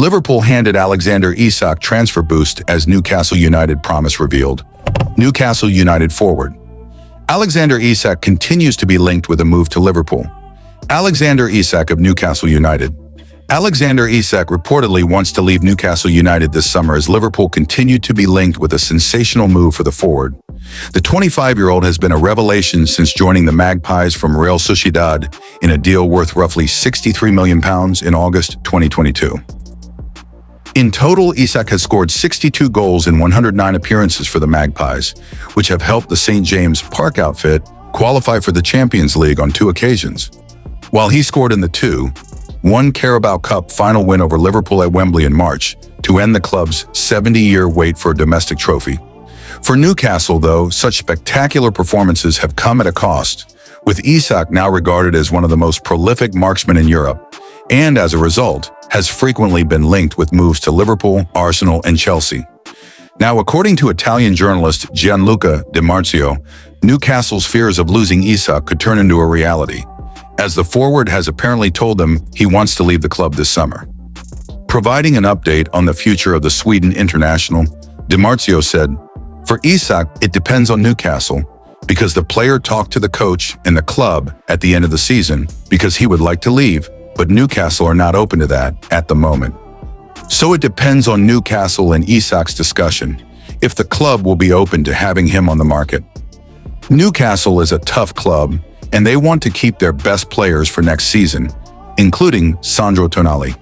Liverpool handed Alexander Isak transfer boost as Newcastle United promise revealed. Newcastle United forward. Alexander Isak continues to be linked with a move to Liverpool. Alexander Isak of Newcastle United. Alexander Isak reportedly wants to leave Newcastle United this summer as Liverpool continued to be linked with a sensational move for the forward. The 25-year-old has been a revelation since joining the Magpies from Real Sociedad in a deal worth roughly £63 million in August 2022. In total, Isak has scored 62 goals in 109 appearances for the Magpies, which have helped the St. James Park outfit qualify for the Champions League on 2 occasions. While he scored in the 2-1 Carabao Cup final win over Liverpool at Wembley in March to end the club's 70-year wait for a domestic trophy. For Newcastle, though, such spectacular performances have come at a cost, with Isak now regarded as one of the most prolific marksmen in Europe, and as a result, has frequently been linked with moves to Liverpool, Arsenal, and Chelsea. Now, according to Italian journalist Gianluca Di Marzio, Newcastle's fears of losing Isak could turn into a reality, as the forward has apparently told them he wants to leave the club this summer. Providing an update on the future of the Sweden international, Di Marzio said, "For Isak, it depends on Newcastle, because the player talked to the coach and the club at the end of the season because he would like to leave, but Newcastle are not open to that at the moment. So it depends on Newcastle and Isak's discussion, if the club will be open to having him on the market. Newcastle is a tough club, and they want to keep their best players for next season, including Sandro Tonali.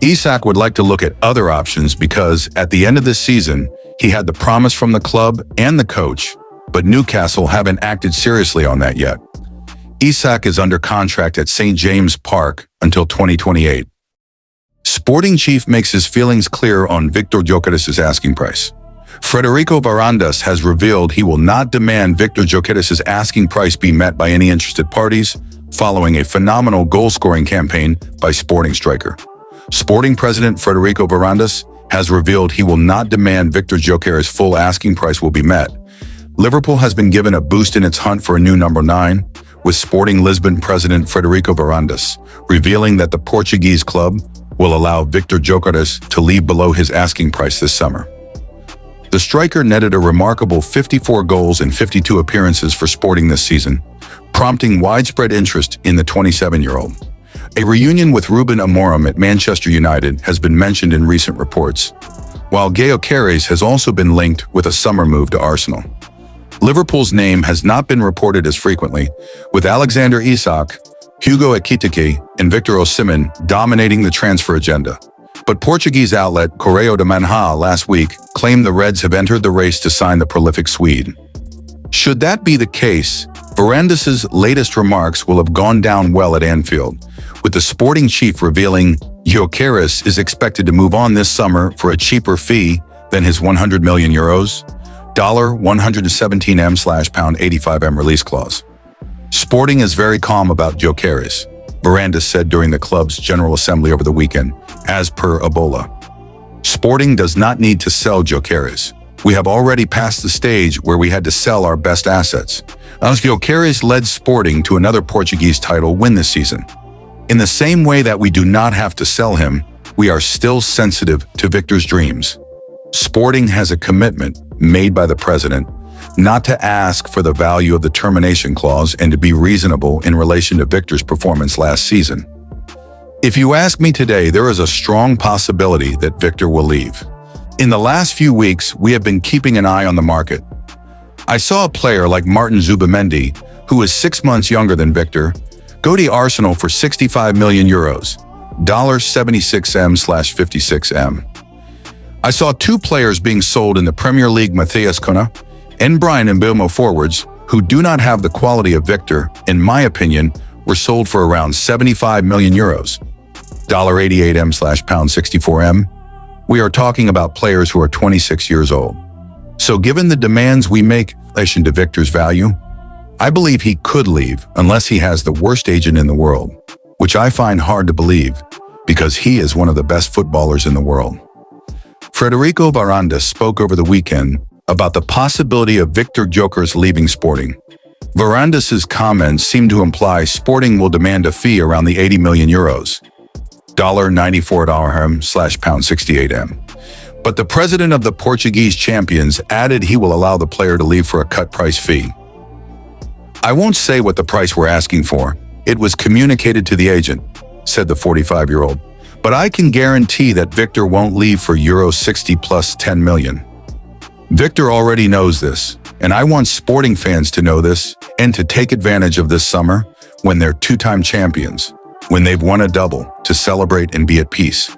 Isak would like to look at other options because, at the end of this season, he had the promise from the club and the coach, but Newcastle haven't acted seriously on that yet. Isak is under contract at St. James Park until 2028. Sporting chief makes his feelings clear on Victor Gyökeres's asking price. Federico Varandas has revealed he will not demand Victor Gyökeres's asking price be met by any interested parties, following a phenomenal goal-scoring campaign by Sporting striker. Sporting president Federico Varandas has revealed he will not demand Victor Gyökeres' full asking price will be met. Liverpool has been given a boost in its hunt for a new number 9, with Sporting Lisbon president Federico Varandas revealing that the Portuguese club will allow Victor Gyökeres to leave below his asking price this summer. The striker netted a remarkable 54 goals in 52 appearances for Sporting this season, prompting widespread interest in the 27-year-old. A reunion with Ruben Amorim at Manchester United has been mentioned in recent reports, while Gyökeres has also been linked with a summer move to Arsenal. Liverpool's name has not been reported as frequently, with Alexander Isak, Hugo Ekitike, and Victor Osimhen dominating the transfer agenda. But Portuguese outlet Correio de Manha last week claimed the Reds have entered the race to sign the prolific Swede. Should that be the case, Varandas' latest remarks will have gone down well at Anfield, with the sporting chief revealing Gyökeres is expected to move on this summer for a cheaper fee than his €100 million, $117M/£85M release clause. Sporting is very calm about Gyökeres, Varandas said during the club's General Assembly over the weekend, as per Ebola. Sporting does not need to sell Gyökeres. We have already passed the stage where we had to sell our best assets. As Gyökeres led Sporting to another Portuguese title win this season. In the same way that we do not have to sell him, we are still sensitive to Victor's dreams. Sporting has a commitment made by the president not to ask for the value of the termination clause and to be reasonable in relation to Victor's performance last season. If you ask me today, there is a strong possibility that Victor will leave. In the last few weeks, we have been keeping an eye on the market. I saw a player like Martin Zubimendi, who is 6 months younger than Victor, go to Arsenal for €65 million, $76M/56M. I saw 2 players being sold in the Premier League, Matthias Cunha and Brian Mbeumo forwards, who do not have the quality of Victor, in my opinion, were sold for around €75 million, $88M/£64M. We are talking about players who are 26 years old. So given the demands we make in relation to Victor's value, I believe he could leave unless he has the worst agent in the world, which I find hard to believe because he is one of the best footballers in the world. Federico Varandas spoke over the weekend about the possibility of Victor Gyökeres leaving Sporting. Varandas' comments seem to imply Sporting will demand a fee around the €80 million. $94/pound 68M. But the president of the Portuguese champions added he will allow the player to leave for a cut price fee. "I won't say what the price we're asking for. It was communicated to the agent," said the 45-year-old. "But I can guarantee that Victor won't leave for €60 plus 10 million. Victor already knows this, and I want sporting fans to know this and to take advantage of this summer when they're two-time champions, when they've won a double, to celebrate and be at peace."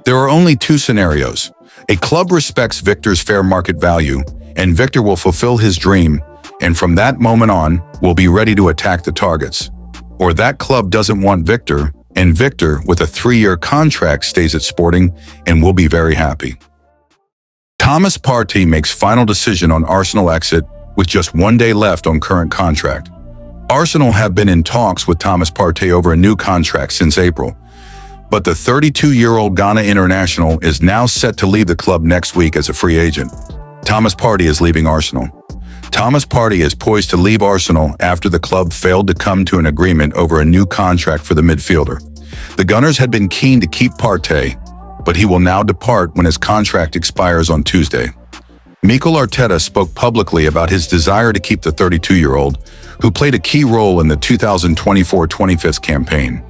There are only two scenarios. A club respects Victor's fair market value, and Victor will fulfill his dream, and from that moment on, will be ready to attack the targets. Or that club doesn't want Victor, and Victor, with a 3-year contract, stays at Sporting and will be very happy. Thomas Partee makes final decision on Arsenal exit with just 1 day left on current contract. Arsenal have been in talks with Thomas Partee over a new contract since April, but the 32-year-old Ghana international is now set to leave the club next week as a free agent. Thomas Partee is leaving Arsenal. Thomas Partee is poised to leave Arsenal after the club failed to come to an agreement over a new contract for the midfielder. The Gunners had been keen to keep Partee, but he will now depart when his contract expires on Tuesday. Mikel Arteta spoke publicly about his desire to keep the 32-year-old, who played a key role in the 2024-25 campaign.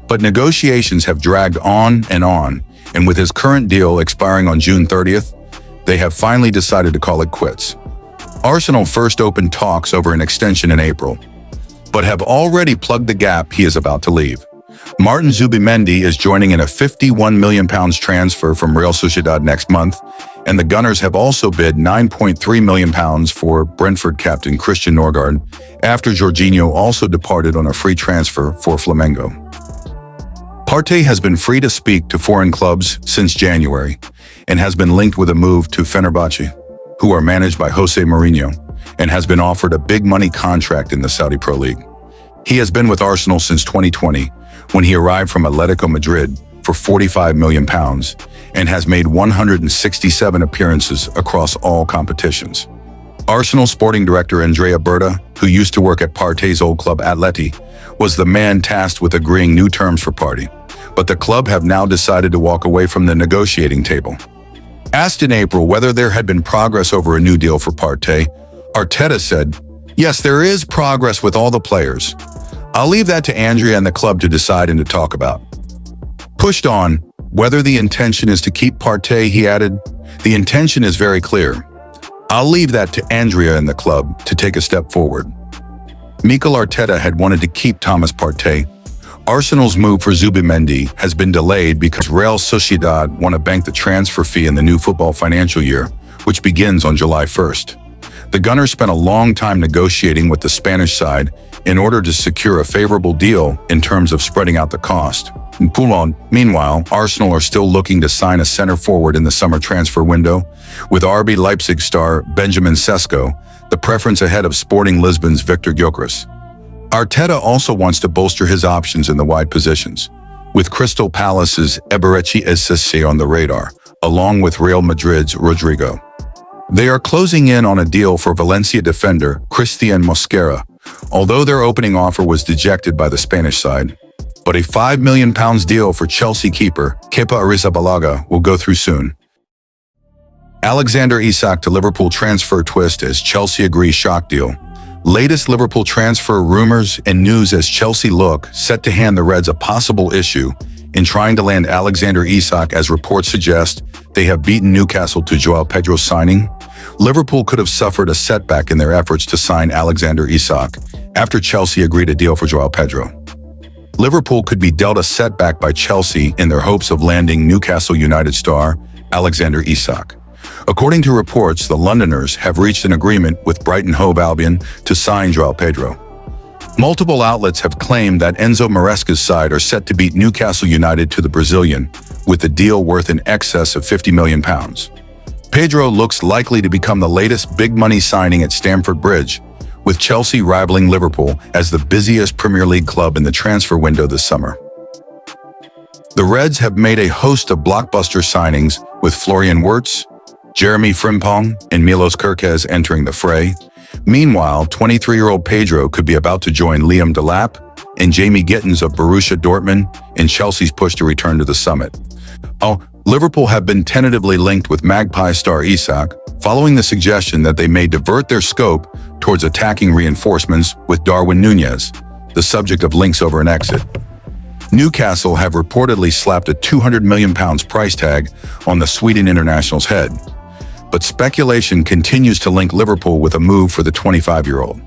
But negotiations have dragged on, and with his current deal expiring on June 30th, they have finally decided to call it quits. Arsenal first opened talks over an extension in April, but have already plugged the gap he is about to leave. Martin Zubimendi is joining in a £51 million transfer from Real Sociedad next month, and the Gunners have also bid £9.3 million for Brentford captain Christian Norgard, after Jorginho also departed on a free transfer for Flamengo. Partee has been free to speak to foreign clubs since January, and has been linked with a move to Fenerbahce, who are managed by Jose Mourinho, and has been offered a big money contract in the Saudi Pro League. He has been with Arsenal since 2020, when he arrived from Atletico Madrid for £45 million, and has made 167 appearances across all competitions. Arsenal sporting director Andrea Berta, who used to work at Partee's old club Atleti, was the man tasked with agreeing new terms for Partee, but the club have now decided to walk away from the negotiating table. Asked in April whether there had been progress over a new deal for Partee, Arteta said, "Yes, there is progress with all the players. I'll leave that to Andrea and the club to decide and to talk about." Pushed on whether the intention is to keep Partee, he added, "The intention is very clear. I'll leave that to Andrea and the club to take a step forward." Mikel Arteta had wanted to keep Thomas Partee. Arsenal's move for Zubimendi has been delayed because Real Sociedad want to bank the transfer fee in the new football financial year, which begins on July 1st. The Gunners spent a long time negotiating with the Spanish side in order to secure a favorable deal in terms of spreading out the cost. Meanwhile, Arsenal are still looking to sign a center forward in the summer transfer window, with RB Leipzig star Benjamin Sesko the preference ahead of Sporting Lisbon's Victor Gyökeres. Arteta also wants to bolster his options in the wide positions, with Crystal Palace's Eberechi Eze on the radar, along with Real Madrid's Rodrigo. They are closing in on a deal for Valencia defender Christian Mosquera, although their opening offer was dejected by the Spanish side. But a £5 million deal for Chelsea keeper Kepa Arrizabalaga will go through soon. Alexander Isak to Liverpool transfer twist as Chelsea agree shock deal. Latest Liverpool transfer rumors and news as Chelsea look set to hand the Reds a possible issue in trying to land Alexander Isak, as reports suggest they have beaten Newcastle to João Pedro's signing. Liverpool could have suffered a setback in their efforts to sign Alexander Isak after Chelsea agreed a deal for João Pedro. Liverpool could be dealt a setback by Chelsea in their hopes of landing Newcastle United star Alexander Isak. According to reports, the Londoners have reached an agreement with Brighton Hove Albion to sign João Pedro. Multiple outlets have claimed that Enzo Maresca's side are set to beat Newcastle United to the Brazilian, with the deal worth in excess of £50 million. Pedro looks likely to become the latest big-money signing at Stamford Bridge, with Chelsea rivaling Liverpool as the busiest Premier League club in the transfer window this summer. The Reds have made a host of blockbuster signings, with Florian Wirtz, Jeremy Frimpong, and Milos Kerkez entering the fray. Meanwhile, 23-year-old Pedro could be about to join Liam Delap, and Jamie Gittins of Borussia Dortmund in Chelsea's push to return to the summit. Liverpool have been tentatively linked with Magpies star Isak, following the suggestion that they may divert their scope towards attacking reinforcements with Darwin Núñez, the subject of links over an exit. Newcastle have reportedly slapped a £200 million price tag on the Sweden international's head, but speculation continues to link Liverpool with a move for the 25-year-old.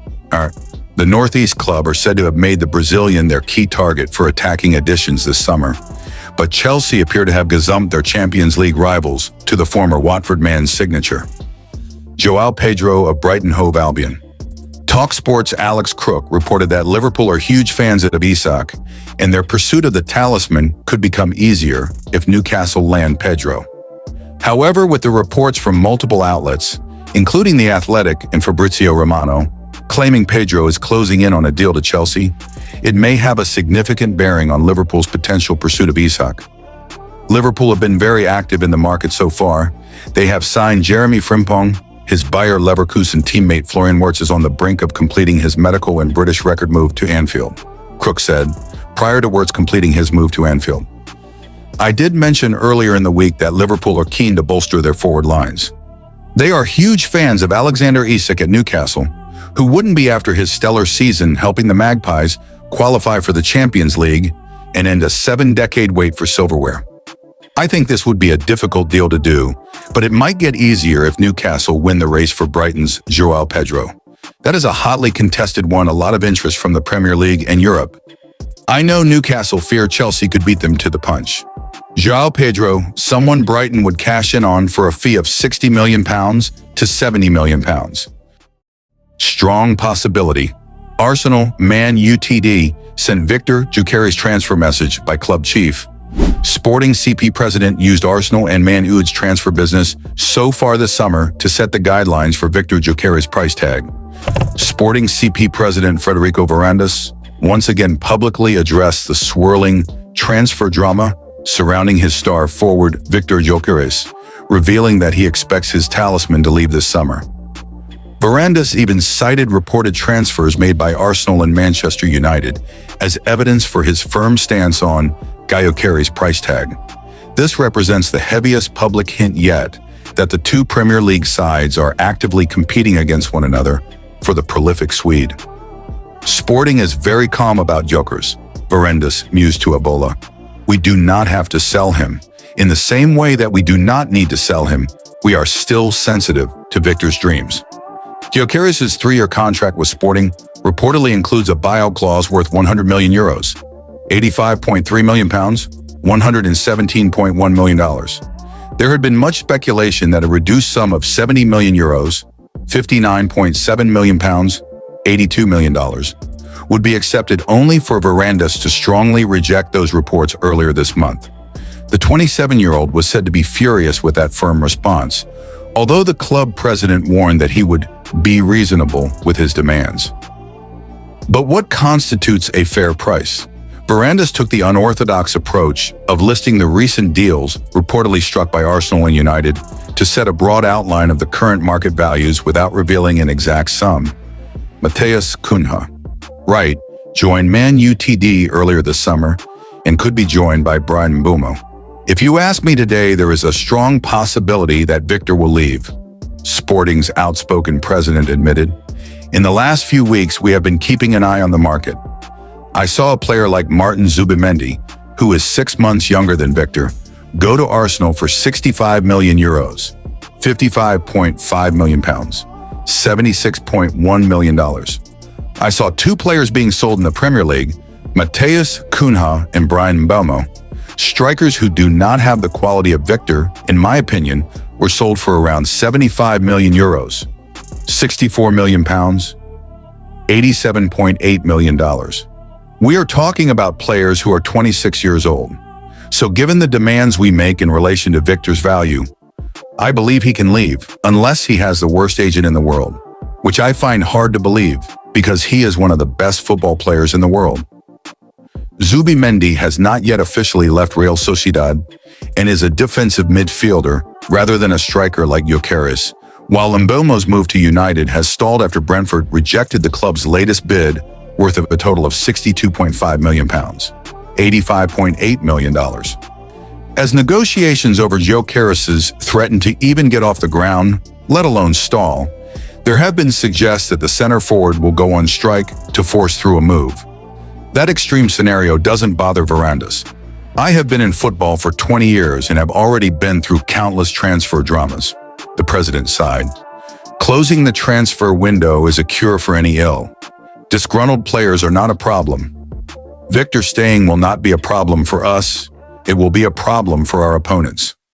The Northeast club are said to have made the Brazilian their key target for attacking additions this summer, but Chelsea appear to have gazumped their Champions League rivals to the former Watford man's signature. João Pedro of Brighton Hove Albion. TalkSport's Alex Crook reported that Liverpool are huge fans of Isach, and their pursuit of the talisman could become easier if Newcastle land Pedro. However, with the reports from multiple outlets, including The Athletic and Fabrizio Romano, claiming Pedro is closing in on a deal to Chelsea, it may have a significant bearing on Liverpool's potential pursuit of Isach. Liverpool have been very active in the market so far. They have signed Jeremy Frimpong. His Bayer Leverkusen teammate Florian Wirtz is on the brink of completing his medical and British record move to Anfield, Crook said, prior to Wirtz completing his move to Anfield. I did mention earlier in the week that Liverpool are keen to bolster their forward lines. They are huge fans of Alexander Isak at Newcastle, who wouldn't be after his stellar season helping the Magpies qualify for the Champions League and end a 7-decade wait for silverware. I think this would be a difficult deal to do, but it might get easier if Newcastle win the race for Brighton's João Pedro. That is a hotly contested one, a lot of interest from the Premier League and Europe. I know Newcastle fear Chelsea could beat them to the punch. João Pedro, someone Brighton would cash in on for a fee of £60 million to £70 million. Strong possibility. Arsenal Man UTD sent Victor Gyökeres transfer message by club chief. Sporting CP president used Arsenal and Man U's transfer business so far this summer to set the guidelines for Victor Gyökeres' price tag. Sporting CP president Federico Varandas once again publicly addressed the swirling transfer drama surrounding his star forward Victor Gyökeres, revealing that he expects his talisman to leave this summer. Varandas even cited reported transfers made by Arsenal and Manchester United as evidence for his firm stance on Gyökeres' price tag. This represents the heaviest public hint yet that the two Premier League sides are actively competing against one another for the prolific Swede. Sporting is very calm about Gyökeres, Varandas mused to Ebola. We do not have to sell him. In the same way that we do not need to sell him, we are still sensitive to Victor's dreams. Gyökeres' 3-year contract with Sporting reportedly includes a buyout clause worth €100 million, £85.3 million, $117.1 million. There had been much speculation that a reduced sum of €70 million, £59.7 million, $82 million, would be accepted only for Varandas to strongly reject those reports earlier this month. The 27-year-old was said to be furious with that firm response, although the club president warned that he would be reasonable with his demands. But what constitutes a fair price? Varandas took the unorthodox approach of listing the recent deals reportedly struck by Arsenal and United to set a broad outline of the current market values without revealing an exact sum. Matheus Cunha, right, joined Man UTD earlier this summer and could be joined by Bryan Mbeumo. If you ask me today, there is a strong possibility that Victor will leave, Sporting's outspoken president admitted. In the last few weeks, we have been keeping an eye on the market. I saw a player like Martin Zubimendi, who is 6 months younger than Victor, go to Arsenal for €65 million, £55.5 million, $76.1 million. I saw 2 players being sold in the Premier League, Matheus Cunha and Bryan Mbeumo. Strikers who do not have the quality of Victor, in my opinion, were sold for around €75 million, £64 million, $87.8 million. We are talking about players who are 26 years old. So given the demands we make in relation to Victor's value, I believe he can leave, unless he has the worst agent in the world, which I find hard to believe because he is one of the best football players in the world. Zubimendi has not yet officially left Real Sociedad and is a defensive midfielder rather than a striker like Gyökeres, while Mbeumo's move to United has stalled after Brentford rejected the club's latest bid worth of a total of £62.5 million, $85.8 million. As negotiations over Gyökeres's threaten to even get off the ground, let alone stall, there have been suggests that the center forward will go on strike to force through a move. That extreme scenario doesn't bother Varandas. I have been in football for 20 years and have already been through countless transfer dramas, the president sighed. Closing the transfer window is a cure for any ill. Disgruntled players are not a problem. Victor staying will not be a problem for us. It will be a problem for our opponents.